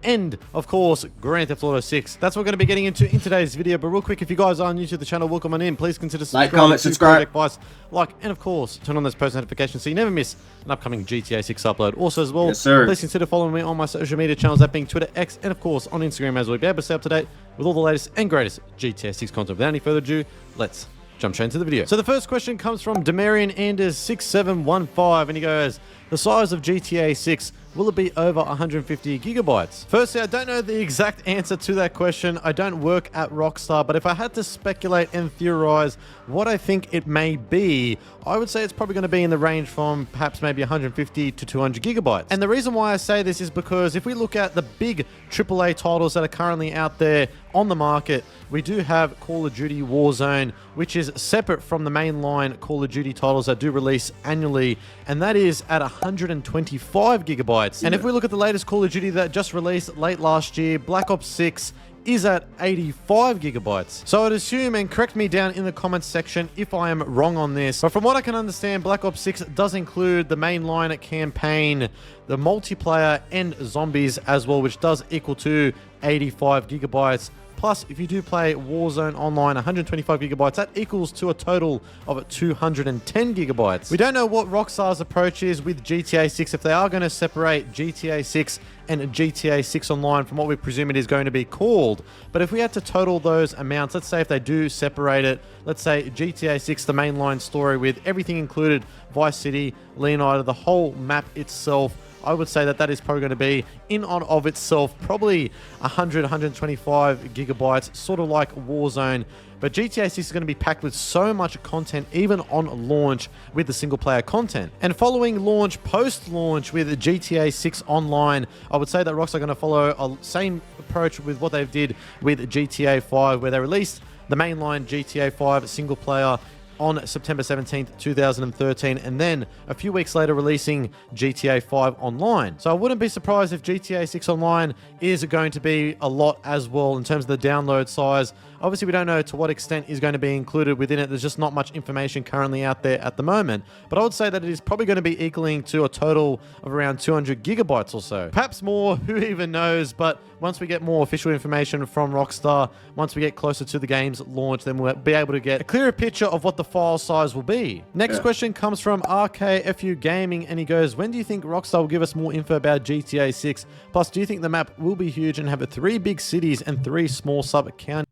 and of course Grand Theft Auto 6. That's what we're going to be getting into in today's video. But real quick, if you guys are new to the channel, welcome on in. Please consider subscribing, comment, subscribe, advice, and of course turn on those post notifications so you never miss an upcoming GTA 6 upload. Also as well, yes, sir, please consider following me on my social media channels, that being Twitter, X, and of course on Instagram as well. Be able to stay up to date with all the latest and greatest GTA 6 content. Without any further ado, let's jump straight into the video. So the first question comes from Demarian Anders 6715, and he goes, the size of GTA 6, will it be over 150 gigabytes? Firstly, I don't know the exact answer to that question. I don't work at Rockstar, but if I had to speculate and theorize what I think it may be, I would say it's probably going to be in the range from perhaps maybe 150 to 200 gigabytes. And the reason why I say this is because if we look at the big AAA titles that are currently out there on the market, we do have Call of Duty Warzone, which is separate from the mainline Call of Duty titles that do release annually, and that is at 125 gigabytes. And if we look at the latest Call of Duty that just released late last year, Black Ops 6 is at 85 gigabytes. So I'd assume, and correct me down in the comments section if I am wrong on this, but from what I can understand, Black Ops 6 does include the mainline campaign, the multiplayer, and zombies as well, which does equal to 85 gigabytes. Plus, if you do play Warzone Online, 125 gigabytes, that equals to a total of 210 gigabytes. We don't know what Rockstar's approach is with GTA 6, if they are going to separate GTA 6 and GTA 6 Online from what we presume it is going to be called. But if we had to total those amounts, let's say if they do separate it, let's say GTA 6, the mainline story with everything included, Vice City, Leonardo, the whole map itself, I would say that that is probably going to be, in and of itself, probably 100, 125 gigabytes, sort of like Warzone. But GTA 6 is going to be packed with so much content, even on launch with the single player content. And following launch, post-launch with GTA 6 Online, I would say that Rockstar are going to follow a same approach with what they did with GTA 5, where they released the mainline GTA 5 single player on September 17th, 2013, and then a few weeks later releasing GTA 5 Online. So I wouldn't be surprised if GTA 6 Online is going to be a lot as well in terms of the download size. Obviously, we don't know to what extent is going to be included within it. There's just not much information currently out there at the moment. But I would say that it is probably going to be equaling to a total of around 200 gigabytes or so. Perhaps more, who even knows? But once we get more official information from Rockstar, once we get closer to the game's launch, then we'll be able to get a clearer picture of what the file size will be. Next question comes from RKFU Gaming, and he goes, when do you think Rockstar will give us more info about GTA 6? Plus, do you think the map will be huge and have 3 big cities and 3 small sub-counties?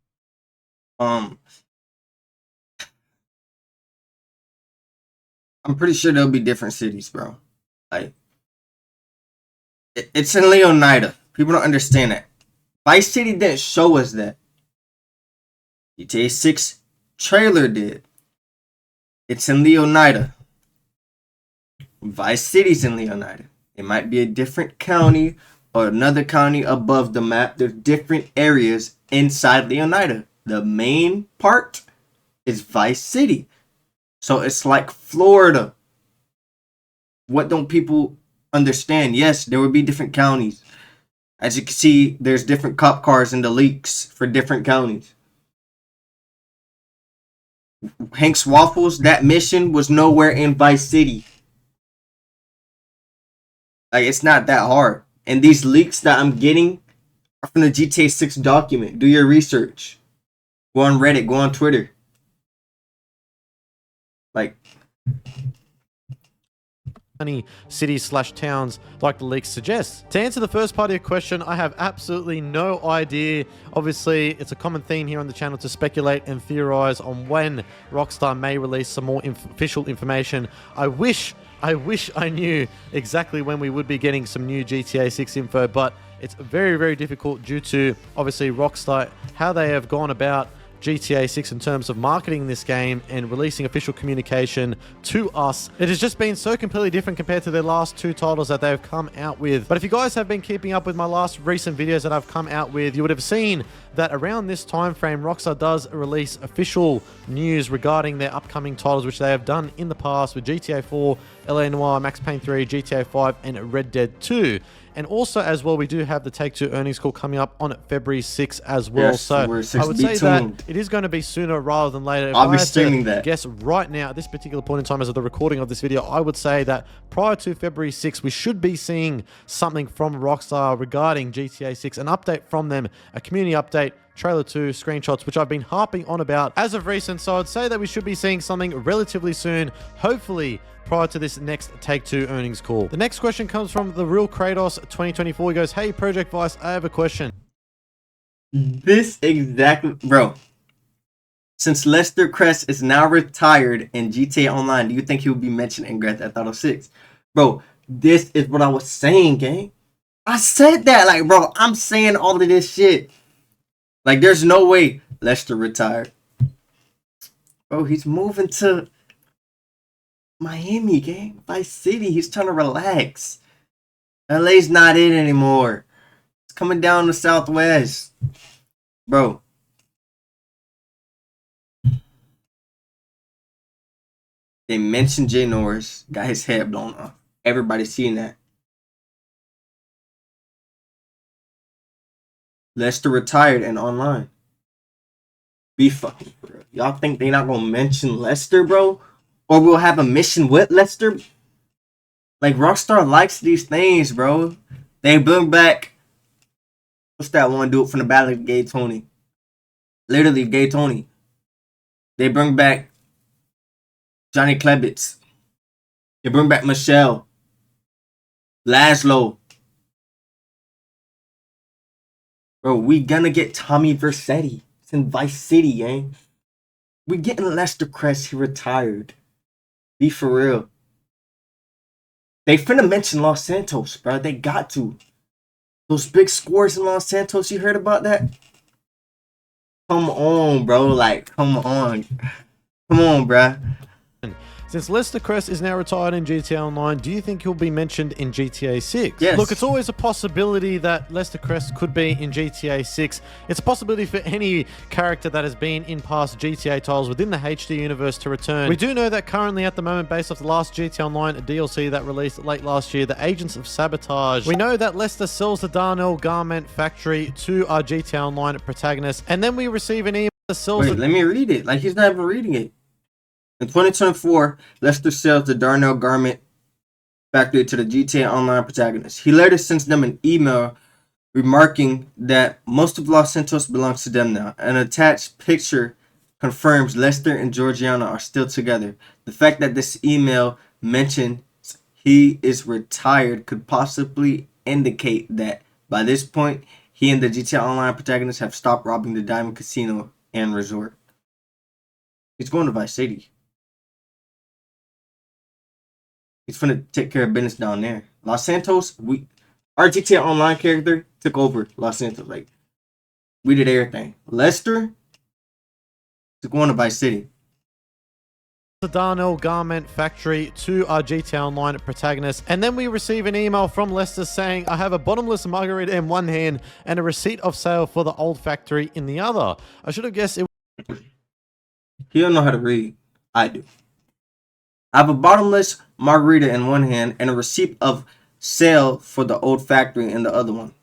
I'm pretty sure there'll be different cities, bro. Like, it's in Leonida. People don't understand that. Vice City didn't show us that. GTA 6 trailer did. It's in Leonida. Vice City's in Leonida. It might be a different county or another county above the map. There's different areas inside Leonida. The main part is Vice City. So it's like Florida. What don't people understand? Yes, there will be different counties. As you can see, there's different cop cars in the leaks for different counties. Hank's Waffles, that mission was nowhere in Vice City. Like, it's not that hard. And these leaks that I'm getting are from the GTA 6 document. Do your research. Go on Reddit, go on Twitter. Like, cities/towns like the leaks suggest. To answer the first part of your question, I have absolutely no idea. Obviously, it's a common theme here on the channel to speculate and theorize on when Rockstar may release some more official information. I wish I knew exactly when we would be getting some new GTA 6 info, but it's very, very difficult due to, obviously, Rockstar, how they have gone about GTA 6 in terms of marketing this game and releasing official communication to us. It has just been so completely different compared to their last 2 titles that they've come out with. But if you guys have been keeping up with my last recent videos that I've come out with, you would have seen that around this time frame, Rockstar does release official news regarding their upcoming titles, which they have done in the past with GTA 4, LA Noire, Max Payne 3, GTA 5, and Red Dead 2. And also as well, we do have the Take-Two earnings call coming up on February 6th as well. Yes, so I would say that it is going to be sooner rather than later. If I'll be streaming that. Guess right now at this particular point in time as of the recording of this video, I would say that prior to February 6th, we should be seeing something from Rockstar regarding GTA 6, an update from them, a community update, trailer 2, screenshots, which I've been harping on about as of recent. So I'd say that we should be seeing something relatively soon, hopefully prior to this next Take-Two earnings call. The next question comes from the Real Kratos 2024. He goes, hey, Project Vice, I have a question. This exactly, bro. Since Lester Crest is now retired in GTA Online, do you think he will be mentioned in Grand Theft Auto 6? Bro, this is what I was saying, gang. I said that, like, bro, I'm saying all of this shit. Like, there's no way Lester retired. Bro, he's moving to Miami, gang. Vice City. He's trying to relax. LA's not in anymore. It's coming down to Southwest. Bro. They mentioned Jay Norris. Got his head blown off. Everybody's seen that. Lester retired and online. Be fucking for real. Y'all think they not gonna mention Lester, bro? Or we'll have a mission with Lester? Like, Rockstar likes these things, bro. They bring back, what's that one dude from the Battle of Gay Tony? Literally, Gay Tony. They bring back Johnny Klebitz. They bring back Michelle. Laszlo. Bro, we gonna get Tommy Vercetti. It's in Vice City, gang. We getting Lester Crest. He retired. Be for real. They finna mention Los Santos, bro. They got to. Those big scores in Los Santos, you heard about that? Come on, bro. Like, come on. Come on, bro. Since Lester Crest is now retired in GTA Online, do you think he'll be mentioned in GTA 6? Yes. Look, it's always a possibility that Lester Crest could be in GTA 6. It's a possibility for any character that has been in past GTA titles within the HD universe to return. We do know that currently at the moment, based off the last GTA Online DLC that released late last year, the Agents of Sabotage, we know that Lester sells the Darnell Garment Factory to our GTA Online protagonist, and then we receive an email that sells Wait, let me read it. Like, he's not even reading it. In 2024, Lester sells the Darnell Garment Factory to the GTA Online protagonist. He later sends them an email remarking that most of Los Santos belongs to them now. An attached picture confirms Lester and Georgiana are still together. The fact that this email mentions he is retired could possibly indicate that by this point, he and the GTA Online protagonist have stopped robbing the Diamond Casino and Resort. He's going to Vice City. He's finna take care of business down there. Los Santos, our GTA Online character took over Los Santos. Like, we did everything. Lester is going to Vice City. The Darnell Garment Factory to our GTA Online protagonist, and then we receive an email from Lester saying, I have a bottomless margarita in one hand and a receipt of sale for the old factory in the other. I should have guessed it. He don't know how to read. I do. I have a bottomless margarita in one hand and a receipt of sale for the old factory in the other one.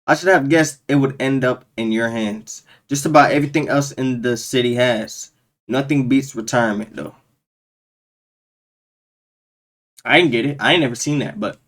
I should have guessed it would end up in your hands. Just about everything else in the city has. Nothing beats retirement, though. I didn't get it. I ain't never seen that, but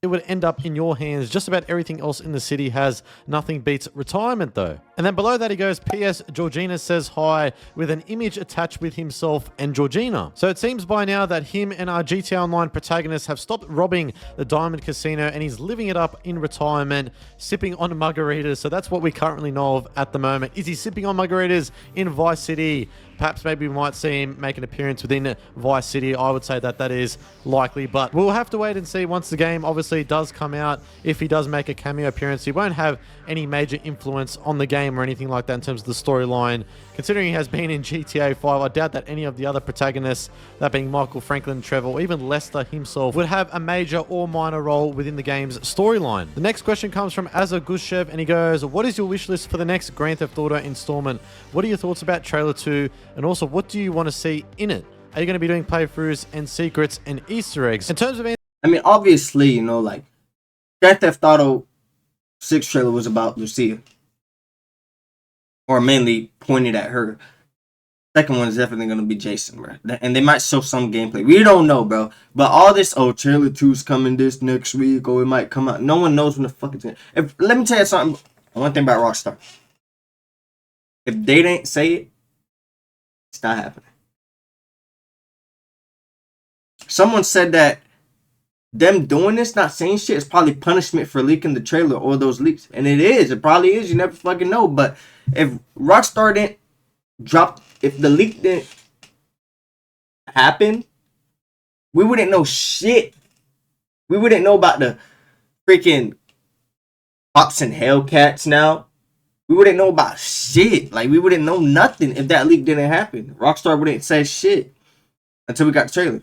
it would end up in your hands. Just about everything else in the city has. Nothing beats retirement, though. And then below that he goes, P.S. Georgina says hi, with an image attached with himself and Georgina. So it seems by now that him and our GTA Online protagonist have stopped robbing the Diamond Casino and he's living it up in retirement, sipping on margaritas. So that's what we currently know of at the moment. Is he sipping on margaritas in Vice City? Perhaps maybe we might see him make an appearance within Vice City. I would say that that is likely, but we'll have to wait and see once the game obviously does come out. If he does make a cameo appearance, he won't have any major influence on the game or anything like that in terms of the storyline. Considering he has been in GTA 5, I doubt that any of the other protagonists, that being Michael, Franklin, Trevor, or even Lester himself, would have a major or minor role within the game's storyline. The next question comes from Azar Gushev, and he goes, what is your wish list for the next Grand Theft Auto installment? What are your thoughts about Trailer 2? And also, what do you want to see in it? Are you going to be doing playthroughs and secrets and Easter eggs? In terms of... I mean, obviously, you know, like, Grand Theft Auto 6 trailer was about Lucia. Or mainly pointed at her. Second one is definitely going to be Jason, bro. And they might show some gameplay. We don't know, bro. But all this, trailer 2's coming this next week, or it might come out. No one knows when the fuck it's going to. Let me tell you something. One thing about Rockstar. If they didn't say it, it's not happening. Someone said that them doing this, not saying shit, is probably punishment for leaking the trailer or those leaks. And it is. It probably is. You never fucking know. But if Rockstar didn't drop, if the leak didn't happen, we wouldn't know shit. We wouldn't know about the freaking Cops and Hellcats now. We wouldn't know about shit. Like, we wouldn't know nothing if that leak didn't happen. Rockstar wouldn't say shit until we got the trailer.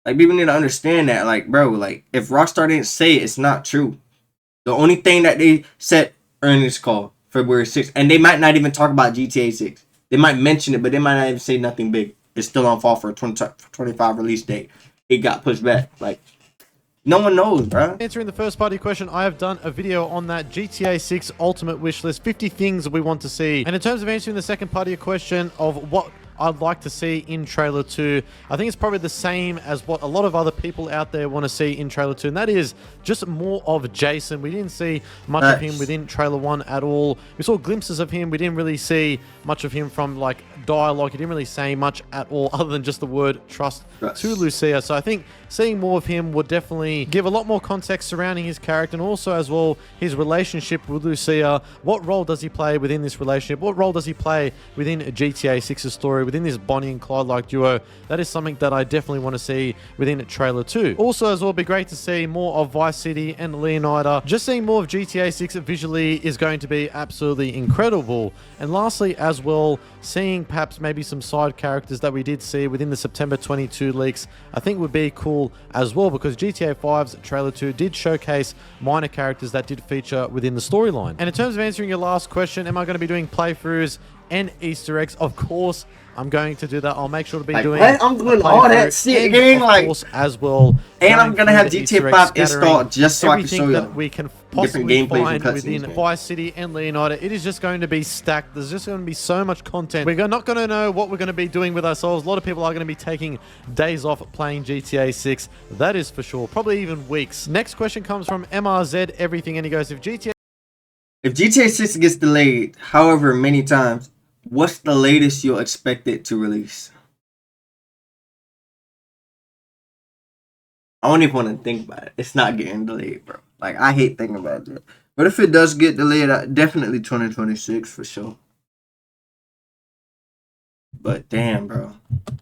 Like, people need to understand that. Like, bro, like, if Rockstar didn't say it, it's not true. The only thing that they said earnings call February 6th, and they might not even talk about GTA 6. They might mention it, but they might not even say nothing big. It's still on fall for a 2025 release date. It got pushed back. Like, no one knows, bro. Answering the first party question, I have done a video on that GTA 6 Ultimate Wishlist, 50 things we want to see. And in terms of answering the second part of your question of what I'd like to see in trailer 2, I think it's probably the same as what a lot of other people out there want to see in trailer 2, and that is just more of Jason. We didn't see much of him within trailer 1 at all. We saw glimpses of him. We didn't really see much of him from like dialogue. He didn't really say much at all other than just the word trust to Lucia. So I think seeing more of him would definitely give a lot more context surrounding his character, and also as well his relationship with Lucia. What role does he play within this relationship? What role does he play within GTA 6's story, within this Bonnie and Clyde like duo? That is something that I definitely want to see within trailer 2. Also as well, it'd be great to see more of Vice City and Leonida. Just seeing more of GTA 6 visually is going to be absolutely incredible. And lastly as well, seeing perhaps maybe some side characters that we did see within the September 22 leaks, I think would be cool as well, because GTA 5's trailer 2 did showcase minor characters that did feature within the storyline. And in terms of answering your last question, am I going to be doing playthroughs and Easter eggs? Of course I'm going to do that. I'll make sure to be doing what? I'm doing all that shit, gang, like, as well. And I'm gonna have GTA 5 installed just so I can show you that we can possibly find within Vice City and Leonida. It is just going to be stacked. There's just going to be so much content. We're not going to know what we're going to be doing with ourselves. A lot of people are going to be taking days off playing GTA 6. That is for sure. Probably even weeks. Next question comes from MRZ Everything, and he goes, if GTA 6 gets delayed however many times, what's the latest you'll expect it to release? I don't even want to think about it. It's not getting delayed, bro. Like, I hate thinking about that. But if it does get delayed, definitely 2026 for sure. But damn, bro.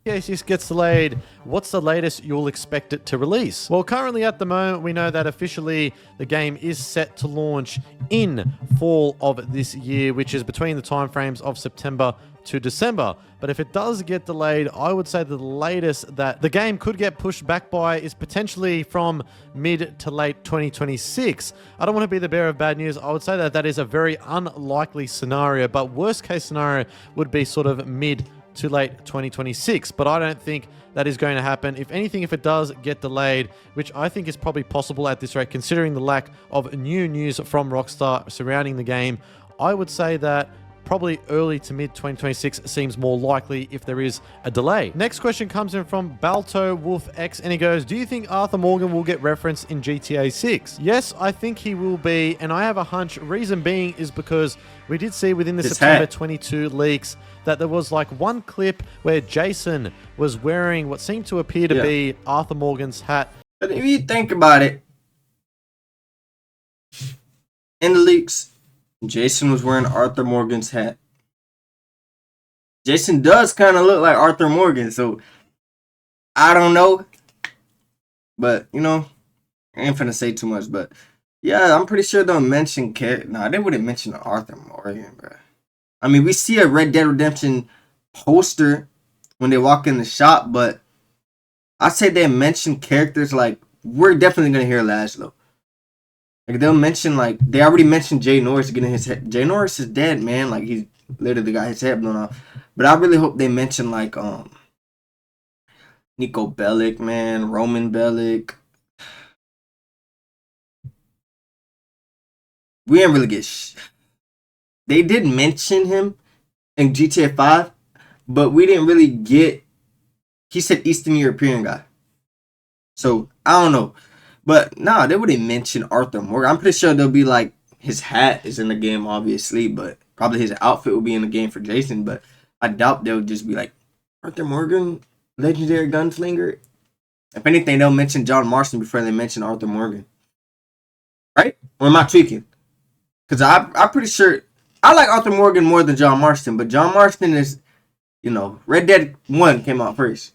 GTA 6 gets delayed, what's the latest you'll expect it to release? Well, currently at the moment, we know that officially the game is set to launch in fall of this year, which is between the timeframes of September to December. But if it does get delayed, I would say the latest that the game could get pushed back by is potentially from mid to late 2026. I don't want to be the bearer of bad news. I would say that that is a very unlikely scenario, but worst case scenario would be sort of mid to late 2026, but I don't think that is going to happen. If anything, if it does get delayed, which I think is probably possible at this rate, considering the lack of new news from Rockstar surrounding the game, I would say that probably early to mid 2026 seems more likely if there is a delay. Next question comes in from Balto Wolf X, and he goes, do you think Arthur Morgan will get referenced in GTA 6? Yes, I think he will be, and I have a hunch. Reason being is because we did see within the September 22 leaks that there was like one clip where Jason was wearing what seemed to appear to be Arthur Morgan's hat. But if you think about it, in the leaks, Jason was wearing Arthur Morgan's hat. Jason does kind of look like Arthur Morgan, so I don't know. But, you know, I ain't finna say too much, but yeah, I'm pretty sure they'll mention Nah, they wouldn't mention Arthur Morgan, bro. I mean, we see a Red Dead Redemption poster when they walk in the shop, but I say they mention characters like, we're definitely gonna hear Laszlo. Like, they'll mention, like, they already mentioned Jay Norris getting his head. Jay Norris is dead, man. Like, he's literally got his head blown off. But I really hope they mention, like, Nico Bellic, man. Roman Bellic. we didn't really get. They did mention him in GTA 5, but we didn't really get. He said Eastern European guy. So I don't know, but nah, they wouldn't mention Arthur Morgan. I'm pretty sure they'll be like his hat is in the game, obviously, but probably his outfit will be in the game for Jason. But I doubt they'll just be like Arthur Morgan, legendary gunslinger. If anything, they'll mention John Marston before they mention Arthur Morgan, right? Or am I tweaking? Because I'm pretty sure I like Arthur Morgan more than John Marston, but John Marston is, Red Dead 1 came out first.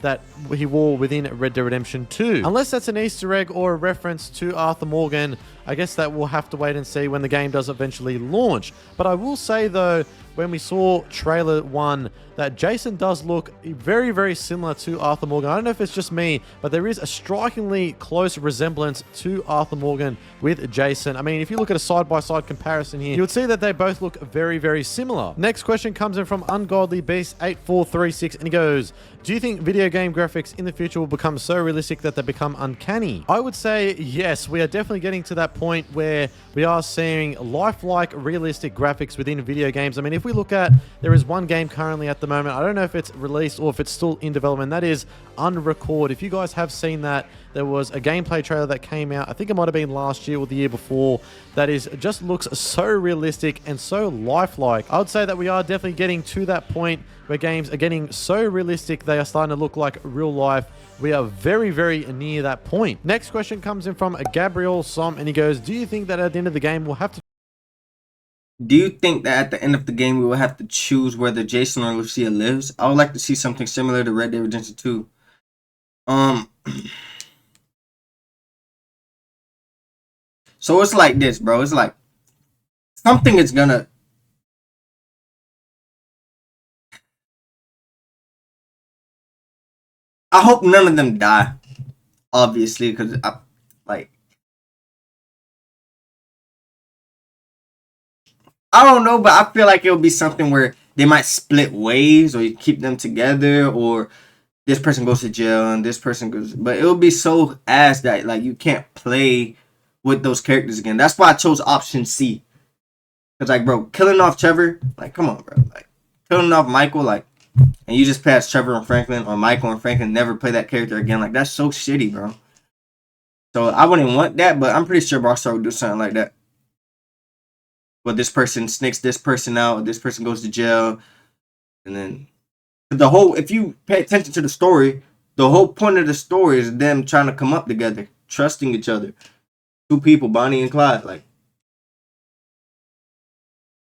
That he wore within Red Dead Redemption 2. Unless that's an Easter egg or a reference to Arthur Morgan, I guess that we'll have to wait and see when the game does eventually launch. But I will say though, when we saw trailer 1, that Jason does look very, very similar to Arthur Morgan. I don't know if it's just me, but there is a strikingly close resemblance to Arthur Morgan with Jason. I mean, if you look at a side-by-side comparison here, you would see that they both look very, very similar. Next question comes in from Ungodly Beast 8436, and he goes, do you think video game graphics in the future will become so realistic that they become uncanny? I would say yes, we are definitely getting to that point where we are seeing lifelike realistic graphics within video games. I mean, if we look at, there is one game currently at the moment, I don't know if it's released or if it's still in development, that is Unrecord. If you guys have seen that, there was a gameplay trailer that came out, I think it might have been last year or the year before, that is just looks so realistic and so lifelike. I would say that we are definitely getting to that point where games are getting so realistic they are starting to look like real life. We are very, very near that point. Next question comes in from Gabriel Som, and he goes, do you think that at the end of the game we'll have to... Do you think that at the end of the game we will have to choose whether Jason or Lucia lives? I would like to see something similar to Red Dead Redemption 2. So it's like this, bro. It's like something is gonna... I hope none of them die, obviously, because I don't know, but I feel like it'll be something where they might split ways, or you keep them together, or this person goes to jail and this person goes. But it'll be so ass that like you can't play with those characters again. That's why I chose option C. Cause like, bro, killing off Trevor, like, come on, bro, like killing off Michael, like, and you just pass Trevor and Franklin, or Michael and Franklin, never play that character again. Like, that's so shitty, bro. So I wouldn't want that, but I'm pretty sure Rockstar would do something like that. But this person snakes this person out, this person goes to jail, and then the whole, if you pay attention to the story, the whole point of the story is them trying to come up together, trusting each other. Two people, Bonnie and Clyde, like.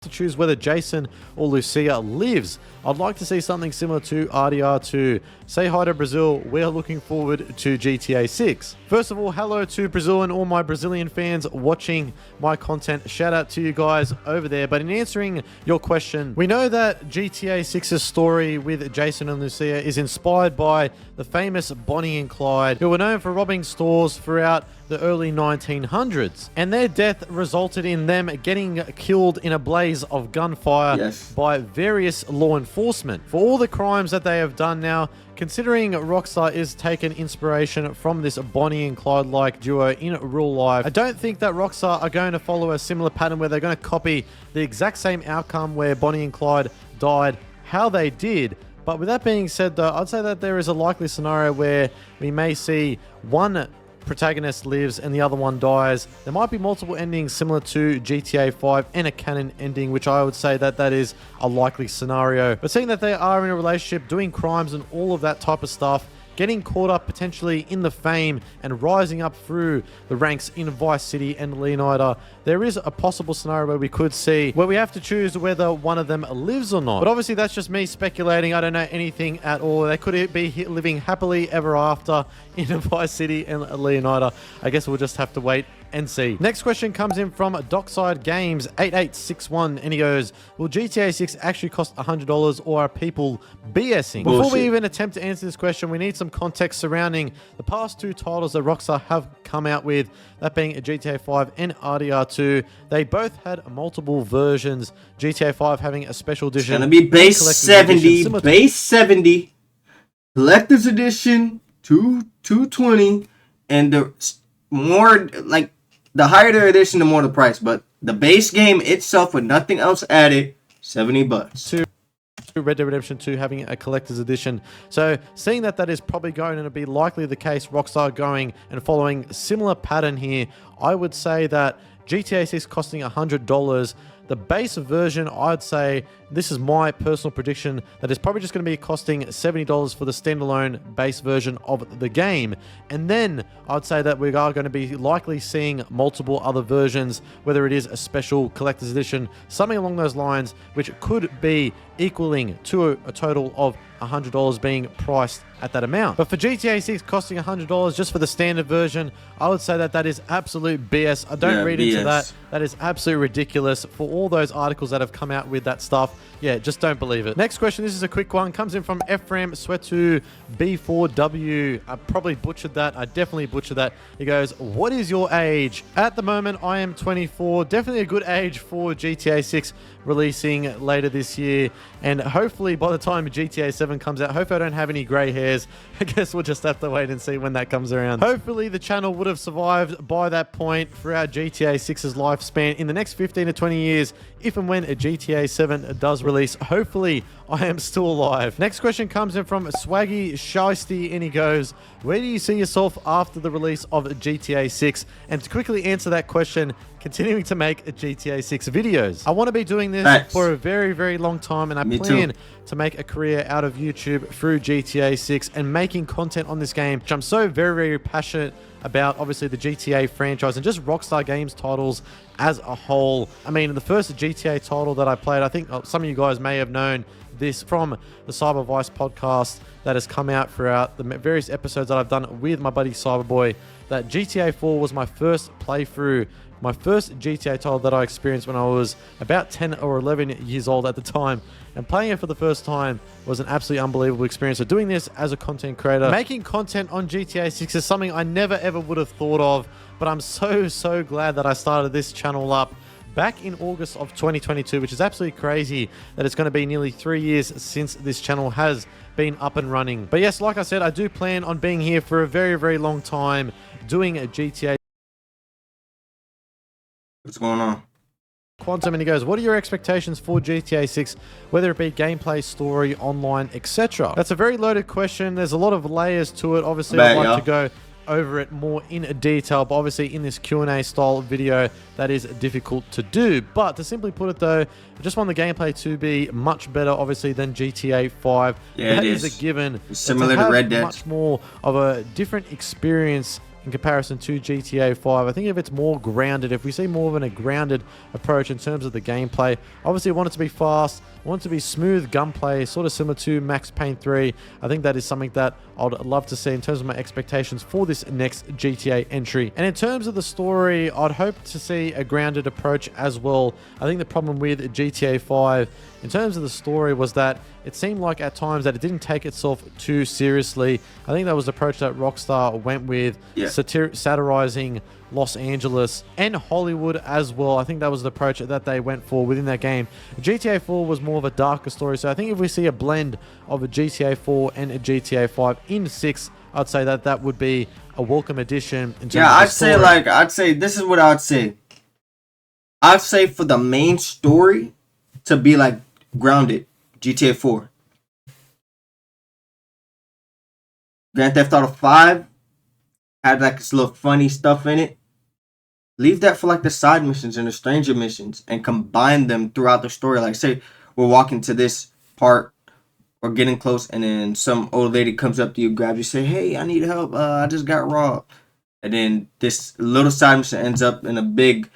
To choose whether Jason or Lucia lives. I'd like to see something similar to RDR2. Say hi to Brazil. We're looking forward to GTA 6. First of all, hello to Brazil and all my Brazilian fans watching my content. Shout out to you guys over there. But in answering your question, we know that GTA 6's story with Jason and Lucia is inspired by the famous Bonnie and Clyde, who were known for robbing stores throughout the early 1900s, and their death resulted in them getting killed in a blaze of gunfire by various law enforcement for all the crimes that they have done. Now, considering Rockstar is taking inspiration from this Bonnie and Clyde-like duo in real life, I don't think that Rockstar are going to follow a similar pattern where they're going to copy the exact same outcome where Bonnie and Clyde died how they did. But with that being said though, I'd say that there is a likely scenario where we may see one protagonist lives and the other one dies. There might be multiple endings similar to GTA 5 and a canon ending, which I would say that that is a likely scenario. But seeing that they are in a relationship, doing crimes and all of that type of stuff, getting caught up potentially in the fame and rising up through the ranks in Vice City and Leonida, there is a possible scenario where we could see where we have to choose whether one of them lives or not. But obviously that's just me speculating. I don't know anything at all. They could be living happily ever after in Vice City and Leonida. I guess we'll just have to wait and see. Next question comes in from Dockside Games 8861, and he goes, will GTA 6 actually cost $100 or are people BSing? Bullshit. Before we even attempt to answer this question, we need some context surrounding the past two titles that Rockstar have come out with, that being GTA 5 and RDR2. They both had multiple versions, GTA 5 having a special edition. It's gonna be base 70, base 70, collector's edition 220, and the more like the higher the edition, the more the price. But the base game itself with nothing else added, $70. Red Dead Redemption 2 having a collector's edition. So seeing that is probably going to be likely the case, Rockstar going and following a similar pattern here, I would say that GTA 6 costing $100. The base version, I'd say, this is my personal prediction, that is probably just going to be costing $70 for the standalone base version of the game. And then I'd say that we are going to be likely seeing multiple other versions, whether it is a special collector's edition, something along those lines, which could be equaling to a total of $100 being priced at that amount. But for GTA 6 costing $100 just for the standard version, I would say that is absolute BS. I don't read into that. That is absolutely ridiculous. For all those articles that have come out with that stuff, yeah, just don't believe it. Next question, this is a quick one, comes in from Ephraim Swetu B4W. I probably butchered that. I definitely butchered that. He goes, what is your age? At the moment, I am 24. Definitely a good age for GTA 6 releasing later this year. And hopefully by the time GTA 7 comes out, hopefully I don't have any grey hairs. I guess we'll just have to wait and see when that comes around. Hopefully the channel would have survived by that point throughout GTA 6's lifespan. In the next 15 to 20 years, if and when a GTA 7 does release, hopefully I am still alive. Next question comes in from Swaggy Shiesty, and he goes, where do you see yourself after the release of GTA 6? And to quickly answer that question, continuing to make GTA 6 videos. I want to be doing this for a very, very long time, and I plan to make a career out of YouTube through GTA 6 and making content on this game, which I'm so very, very passionate about. Obviously the GTA franchise and just Rockstar Games titles as a whole. I mean, the first GTA title that I played, I think some of you guys may have known this from the Cyber Vice podcast that has come out throughout the various episodes that I've done with my buddy Cyberboy, that GTA 4 was my first playthrough, my first GTA title that I experienced when I was about 10 or 11 years old at the time. And playing it for the first time was an absolutely unbelievable experience. So doing this as a content creator, making content on GTA 6 is something I never ever would have thought of. But I'm so glad that I started this channel up back in August of 2022, which is absolutely crazy that it's going to be nearly 3 years since this channel has been up and running. But yes, like I said, I do plan on being here for a very, very long time doing a GTA. What's going on? Quantum, and he goes, what are your expectations for GTA 6, whether it be gameplay, story, online, etc.? That's a very loaded question. There's a lot of layers to it. Obviously, I'd like to go over it more in detail, but obviously in this Q&A style video, that is difficult to do. But to simply put it though, I just want the gameplay to be much better, obviously, than GTA 5. Yeah, that it is a given. Similar to Red Dead. Much more of a different experience in comparison to GTA 5. I think if it's more grounded, if we see more of a grounded approach in terms of the gameplay, obviously I want it to be fast, I want it to be smooth gunplay, sort of similar to Max Payne 3. I think that is something that I'd love to see in terms of my expectations for this next GTA entry. And in terms of the story, I'd hope to see a grounded approach as well. I think the problem with GTA 5 in terms of the story was that it seemed like at times that it didn't take itself too seriously. I think that was the approach that Rockstar went with, satirizing Los Angeles and Hollywood as well. I think that was the approach that they went for within that game. GTA 4 was more of a darker story, so I think if we see a blend of a GTA 4 and a GTA 5 in 6, I'd say that that would be a welcome addition in terms of the story. I'd say this is what I'd say. I'd say for the main story to be like grounded, GTA 4. Grand Theft Auto 5 had like this little funny stuff in it. Leave that for like the side missions and the stranger missions and combine them throughout the story. Like say we're walking to this part or getting close and then some old lady comes up to you, grabs you, say, hey, I need help. I just got robbed. And then this little side mission ends up in a big,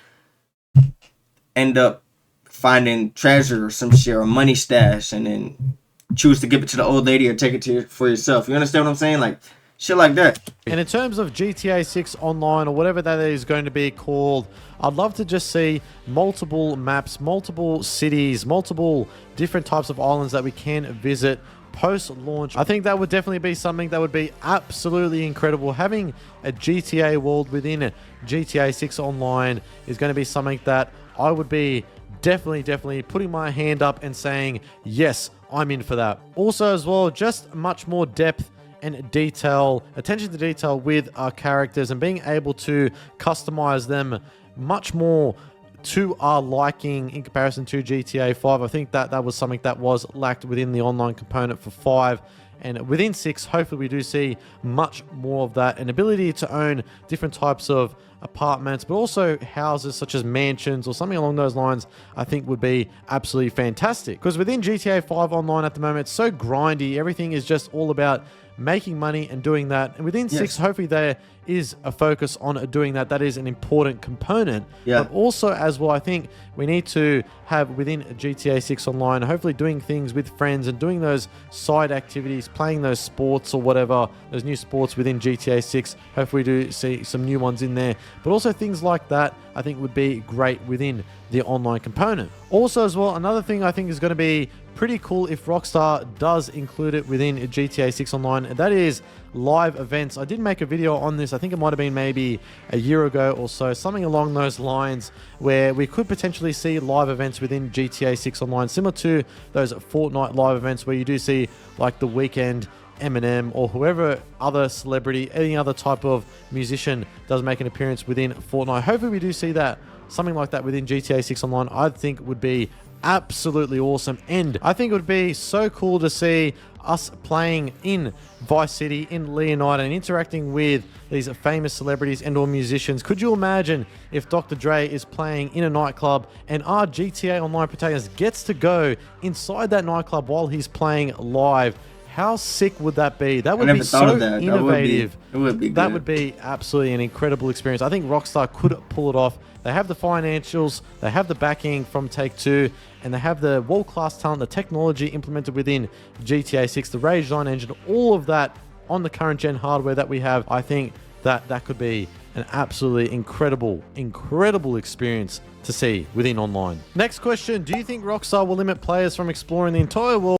end up finding treasure or some shit or money stash and then choose to give it to the old lady or take it for yourself. You understand what I'm saying? Like shit like that. And in terms of GTA 6 Online or whatever that is going to be called, I'd love to just see multiple maps, multiple cities, multiple different types of islands that we can visit post-launch. I think that would definitely be something that would be absolutely incredible. Having a GTA world within GTA 6 Online is going to be something that I would be definitely putting my hand up and saying, yes, I'm in for that. Also as well, just much more depth and attention to detail with our characters and being able to customize them much more to our liking in comparison to GTA 5. I think that was something that was lacked within the online component for 5. And within 6, hopefully we do see much more of that. An ability to own different types of apartments, but also houses such as mansions or something along those lines, I think would be absolutely fantastic. Because within GTA 5 Online at the moment, it's so grindy. Everything is just all about making money and doing that. And within 6, hopefully there is a focus on doing that. That is an important component. But also as well, I think we need to have within GTA 6 Online, hopefully doing things with friends and doing those side activities, playing those sports or whatever, those new sports within GTA 6. Hopefully we do see some new ones in there. But also things like that, I think would be great within the online component. Also as well, another thing I think is going to be pretty cool if Rockstar does include it within GTA 6 Online, and that is live events. I did make a video on this, I think it might have been maybe a year ago or so, something along those lines, where we could potentially see live events within GTA 6 Online, similar to those Fortnite live events where you do see like The Weeknd, Eminem, or whoever other celebrity, any other type of musician does make an appearance within Fortnite. Hopefully we do see that, something like that within GTA 6 Online. I think would be absolutely awesome, and I think it would be so cool to see us playing in Vice City, in Leonida, and interacting with these famous celebrities and or musicians. Could you imagine if Dr. Dre is playing in a nightclub and our GTA Online protagonist gets to go inside that nightclub while he's playing live? How sick would that be? That would be so innovative. It would be good. That would be absolutely an incredible experience. I think Rockstar could pull it off. They have the financials, they have the backing from Take-Two, and they have the world-class talent, the technology implemented within GTA 6, the Rage 9 engine, all of that on the current gen hardware that we have. I think that could be an absolutely incredible experience to see within online. Next question, do you think Rockstar will limit players from exploring the entire world?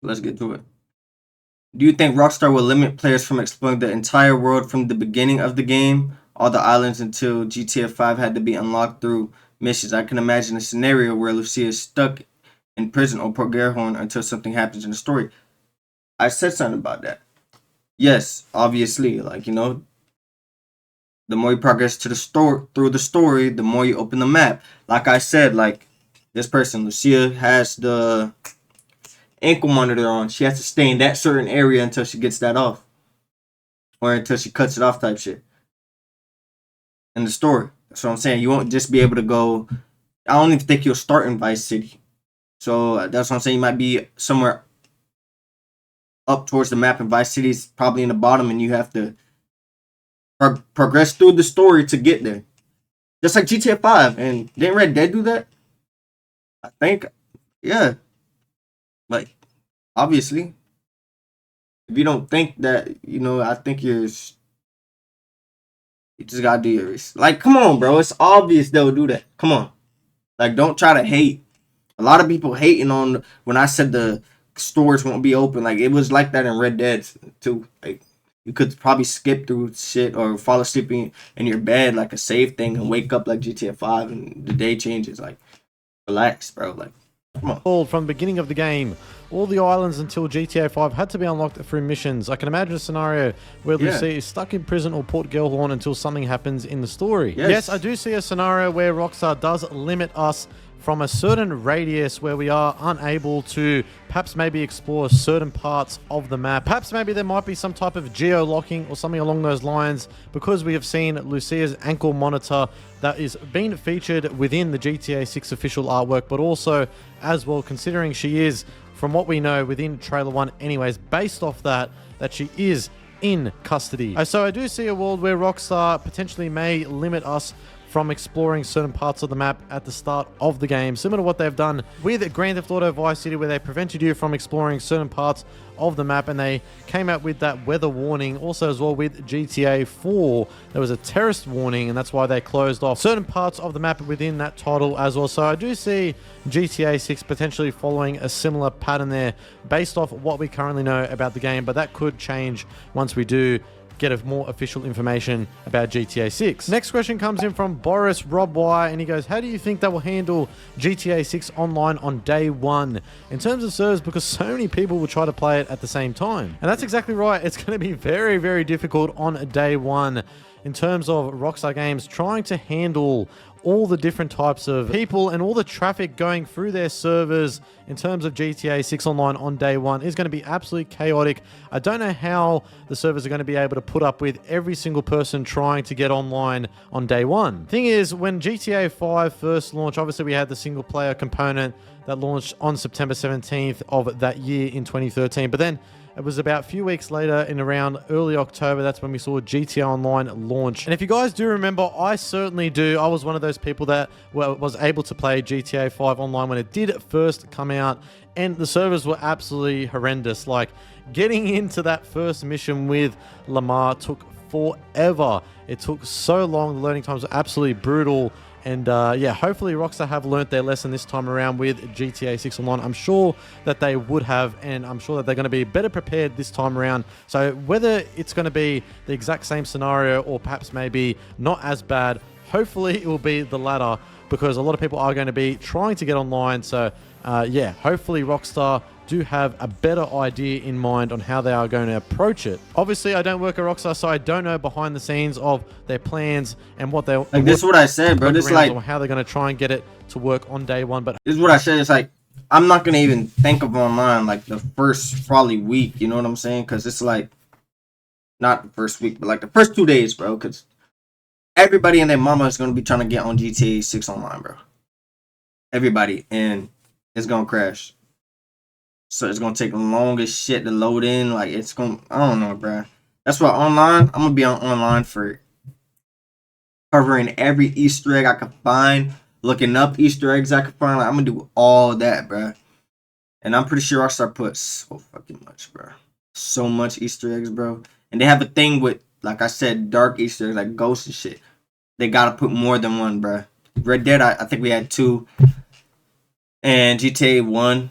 Let's get to it. Do you think Rockstar will limit players from exploring the entire world from the beginning of the game, all the islands until GTA 5 had to be unlocked through missions? I can imagine a scenario where Lucia is stuck in prison or Port Gerhorn until something happens in the story. I said something about that. Yes, obviously, like, you know, the more you progress to the through the story, the more you open the map. Like I said, like this person, Lucia, has the ankle monitor on. She has to stay in that certain area until she gets that off, or until she cuts it off type shit in the story. That's what I'm saying. You won't just be able to go. I don't even think you'll start in Vice City. So that's what I'm saying. You might be somewhere up towards the map, and Vice City's probably in the bottom, and you have to progress through the story to get there. Just like GTA 5. And didn't Red Dead do that? I think. Yeah. Like, obviously. If you don't think that, you know, I think you just gotta do your research. Like, come on, bro. It's obvious they'll do that. Come on. Like, don't try to hate. A lot of people hating on when I said the stores won't be open. Like, it was like that in Red Dead too. Like, you could probably skip through shit or fall asleep in your bed like a save thing and wake up like GTA 5 and the day changes. Like, relax, bro. Like, come on. From the beginning of the game, all the islands until GTA 5 had to be unlocked through missions. I can imagine a scenario where Lucy is stuck in prison or Port Gerhorn until something happens in the story. Yes, I do see a scenario where Rockstar does limit us from a certain radius where we are unable to perhaps maybe explore certain parts of the map. Perhaps maybe there might be some type of geo-locking or something along those lines, because we have seen Lucia's ankle monitor that is being featured within the GTA 6 official artwork, but also as well considering she is, from what we know within trailer 1 anyways, based off that she is in custody. So I do see a world where Rockstar potentially may limit us from exploring certain parts of the map at the start of the game, similar to what they've done with Grand Theft Auto Vice City, where they prevented you from exploring certain parts of the map, and they came out with that weather warning. Also as well with GTA 4, there was a terrorist warning, and that's why they closed off certain parts of the map within that title as well. So I do see GTA 6 potentially following a similar pattern there based off what we currently know about the game, but that could change once we do get more official information about GTA 6. Next question comes in from Boris Rob Y, and he goes, how do you think that will handle GTA 6 online on day one in terms of servers, because so many people will try to play it at the same time? And that's exactly right. It's going to be very, very difficult on day one in terms of Rockstar Games trying to handle all the different types of people and all the traffic going through their servers in terms of GTA 6 Online on day one is going to be absolutely chaotic. I don't know how the servers are going to be able to put up with every single person trying to get online on day one. Thing is, when GTA 5 first launched, obviously we had the single player component that launched on September 17th of that year in 2013, but then it was about a few weeks later, in around early October, that's when we saw GTA Online launch. And if you guys do remember, I certainly do. I was one of those people that was able to play GTA 5 Online when it did first come out, and the servers were absolutely horrendous. Like, getting into that first mission with Lamar took forever. It took so long. The learning times were absolutely brutal. And yeah, hopefully Rockstar have learnt their lesson this time around with GTA 6 Online. I'm sure that they would have, and I'm sure that they're going to be better prepared this time around. So whether it's going to be the exact same scenario or perhaps maybe not as bad, hopefully it will be the latter, because a lot of people are going to be trying to get online. So yeah, hopefully Rockstar do have a better idea in mind on how they are going to approach it. Obviously, I don't work at Rockstar, so I don't know behind the scenes of their plans and what they like. This is what I said, bro. This like how they're going to try and get it to work on day one. But this is what I said. It's like I'm not gonna even think of online like the first probably week. You know what I'm saying? Because it's like not the first week, but like the first 2 days, bro. Because everybody and their mama is gonna be trying to get on GTA 6 Online, bro. Everybody, and it's gonna crash. So it's gonna take the longest shit to load in. Like it's gonna, I don't know, bro. That's why online, I'm gonna be on online for covering every Easter egg I can find, looking up Easter eggs I can find. Like, I'm gonna do all that, bro. And I'm pretty sure Rockstar put so fucking much, bro. So much Easter eggs, bro. And they have a thing with, like I said, dark Easter eggs, like ghosts and shit. They gotta put more than one, bro. Red Dead, I think we had 2, and GTA 1.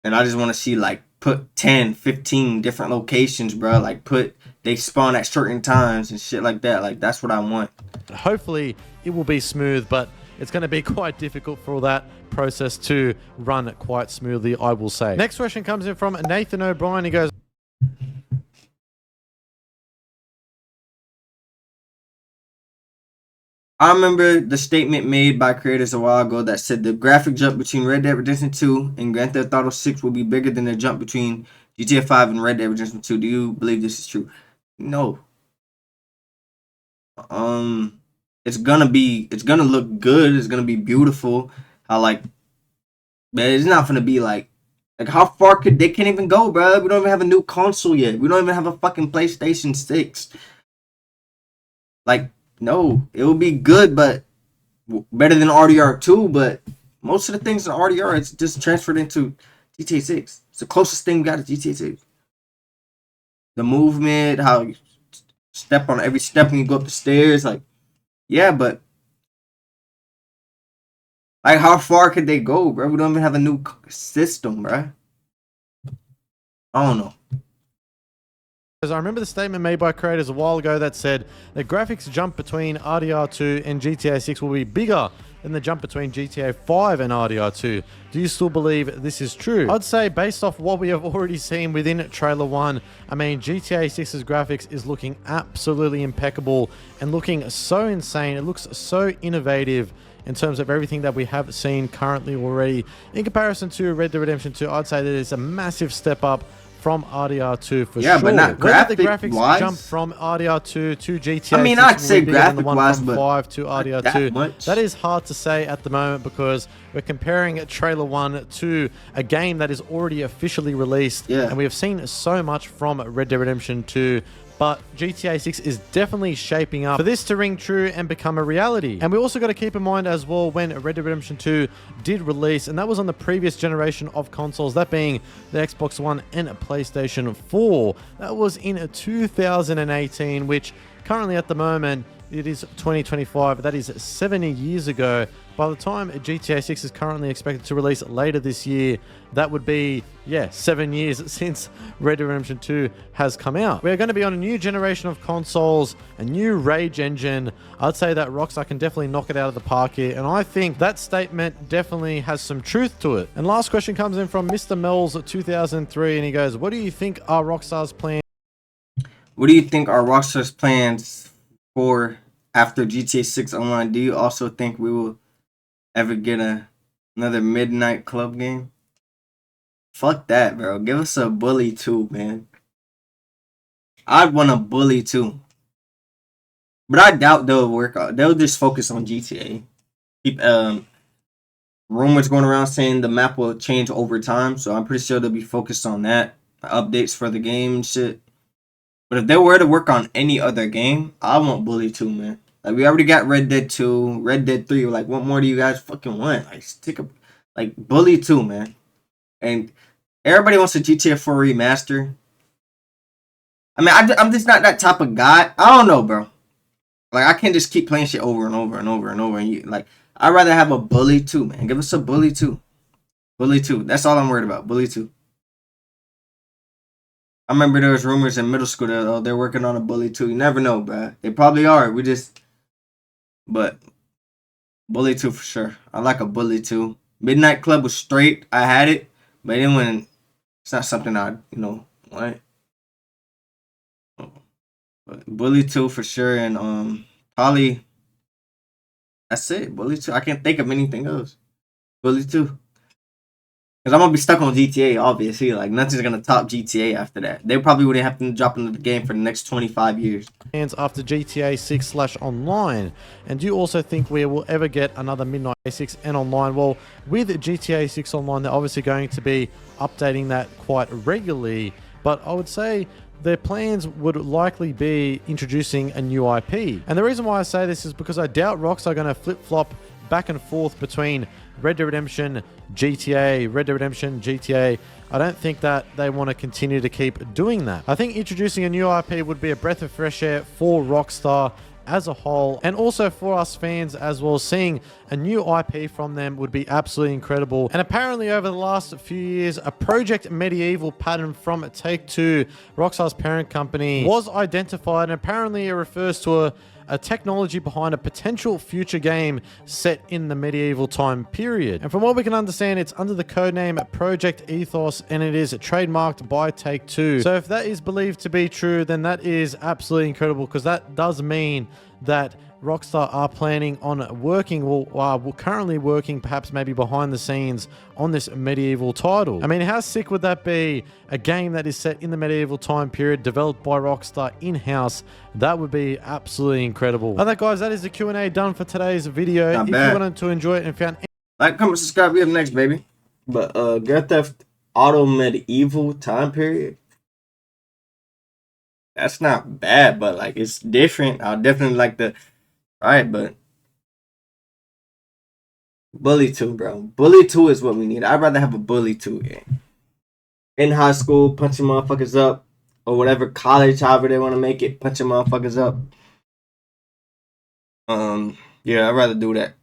And I just want to see, like, put 10, 15 different locations, bro. Like, they spawn at certain times and shit like that. Like, that's what I want. Hopefully, it will be smooth, but it's going to be quite difficult for all that process to run quite smoothly, I will say. Next question comes in from Nathan O'Brien. He goes, I remember the statement made by creators a while ago that said the graphic jump between Red Dead Redemption 2 and Grand Theft Auto 6 will be bigger than the jump between GTA 5 and Red Dead Redemption 2. Do you believe this is true? No. It's gonna look good. It's gonna be beautiful. But it's not gonna be like how far they can't even go, bro. We don't even have a new console yet. We don't even have a fucking PlayStation 6. Like, no, it will be good, but better than RDR 2. But most of the things in RDR, it's just transferred into GTA 6. It's the closest thing we got to GTA 6. The movement, how you step on every step when you go up the stairs, like, yeah, but like, how far could they go, bro? We don't even have a new system, bro. I don't know. I remember the statement made by creators a while ago that said the graphics jump between RDR2 and GTA 6 will be bigger than the jump between GTA 5 and RDR2. Do you still believe this is true? I'd say based off what we have already seen within Trailer 1, I mean, GTA 6's graphics is looking absolutely impeccable and looking so insane. It looks so innovative in terms of everything that we have seen currently already. In comparison to Red Dead Redemption 2, I'd say that it's a massive step up from RDR2 for sure. Yeah, but not Whether the graphics jump from RDR2 to GTA, I mean, I'd say graphic wise, from but 5 to RDR2. That is hard to say at the moment because we're comparing Trailer 1 to a game that is already officially released, and we have seen so much from Red Dead Redemption 2. But GTA 6 is definitely shaping up for this to ring true and become a reality. And we also got to keep in mind as well when Red Dead Redemption 2 did release, and that was on the previous generation of consoles, that being the Xbox One and PlayStation 4. That was in 2018, which currently at the moment, it is 2025. That is 7 years ago. by the time GTA 6 is currently expected to release later this year, that would be, 7 years since Red Dead Redemption 2 has come out. We're going to be on a new generation of consoles, a new Rage engine. I'd say that Rockstar can definitely knock it out of the park here, and I think that statement definitely has some truth to it. And last question comes in from Mr. Mel's 2003, and he goes, what do you think are Rockstar's plans? What do you think are Rockstar's plans for after GTA 6 Online? Do you also think we will ever get another midnight club game? Fuck that, bro. Give us a Bully 2, man. I'd want a Bully 2. But I doubt they'll work out. They'll just focus on GTA. Keep rumors going around saying the map will change over time, so I'm pretty sure they'll be focused on that. Updates for the game and shit. But if they were to work on any other game, I want Bully 2, man. Like, we already got Red Dead 2, Red Dead 3. Like, what more do you guys fucking want? Like, like, Bully 2, man. And everybody wants a GTA 4 remaster. I mean, I'm just not that type of guy. I don't know, bro. Like, I can't just keep playing shit over and over and over and over. And like, I'd rather have a Bully 2, man. Give us a Bully 2. Bully 2. That's all I'm worried about. Bully 2. I remember there was rumors in middle school that they're working on a Bully 2. You never know, bro. They probably are. But Bully 2 for sure. I like a Bully 2. Midnight Club was straight. I had it, but then when it's not something I, want. But Bully 2 for sure, and probably that's it. Bully 2. I can't think of anything else. Bully 2. Because I'm going to be stuck on GTA, obviously. Like, nothing's going to top GTA after that. They probably wouldn't have to drop into the game for the next 25 years. After GTA 6/online. And do you also think we will ever get another Midnight 6 and online? Well, with GTA 6 Online, they're obviously going to be updating that quite regularly. But I would say their plans would likely be introducing a new IP. And the reason why I say this is because I doubt Rockstar are going to flip-flop back and forth between Red Dead Redemption, GTA, Red Dead Redemption, GTA. I don't think that they want to continue to keep doing that. I think introducing a new IP would be a breath of fresh air for Rockstar as a whole, and also for us fans as well. Seeing a new IP from them would be absolutely incredible. And apparently over the last few years, a Project Medieval pattern from Take-Two, Rockstar's parent company, was identified, and apparently it refers to a technology behind a potential future game set in the medieval time period. And from what we can understand, it's under the codename Project Ethos, and it is trademarked by Take-Two. So if that is believed to be true, then that is absolutely incredible, because that does mean that Rockstar are planning on working, currently working perhaps maybe behind the scenes on this medieval title. I mean, how sick would that be? A game that is set in the medieval time period, developed by Rockstar in-house. That would be absolutely incredible. Alright guys, that is the Q&A done for today's video. Not if bad. you wanted to enjoy it and found Like, comment, subscribe, we have next, baby. But Grand Theft Auto medieval time period, that's not bad, but like, it's different. I'll definitely like the alright, but Bully 2, bro. Bully 2 is what we need. I'd rather have a Bully 2 game. In high school, punching motherfuckers up, or whatever, college, however they want to make it, punching motherfuckers up. Yeah, I'd rather do that.